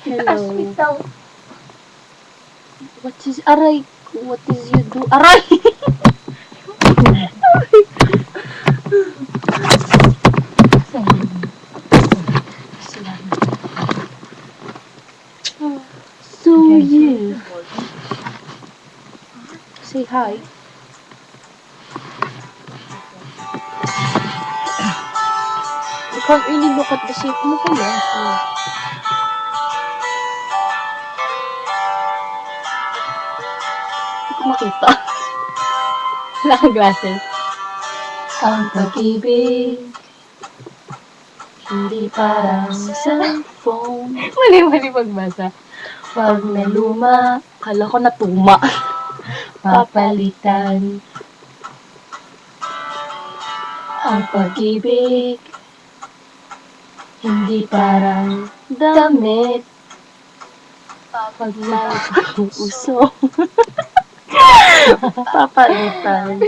Hello. Daw. What is aray? What is you do? Aray! So you say hi. You can't really look at the shape mo ko yan. Hindi ko makita. Wala kang glasses. Ang pag-ibig, hindi parang cellphone. Mali magbasa. Pag naluma, Kala ko natuma. papalitan. Ang pag-ibig, hindi parang damit. Pag may uso. Papalitan.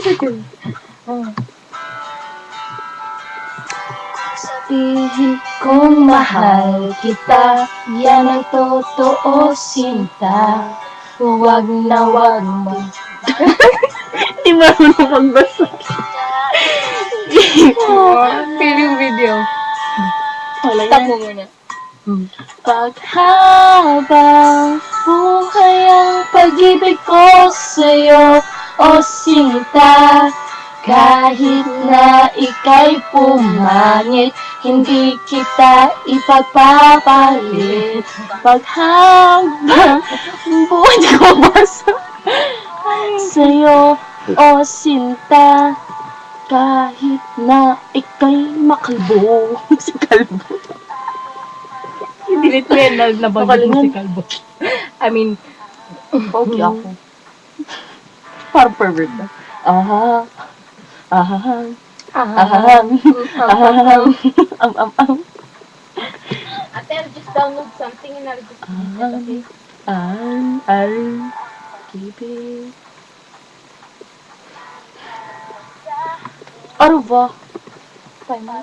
Sabihin kong mahal kita, yan ang totoo sinta. Huwag na wag mo. Hindi marunong magbasa. Feeling video. Wala Stop yan. mo muna. Paghabang Buhay ang pag-ibig ko sa'yo, o sinta. Kahit na ika'y pumangit, hindi kita ipagpapalit. paghabang buhay ko basa. Sa'yo, o sinta. Kahit na ika'y makalbo. Si kalbo. Delete mo yan, nabanggit mo si Nakalingan. Kalbo. I mean, Okay ako. Parang pervert na. Aha. Ahahang. Ahahang. Ahahang. Ate, I'll just download something and I'll just Ahang. Ang pag-ibig. Ano ba? Bye,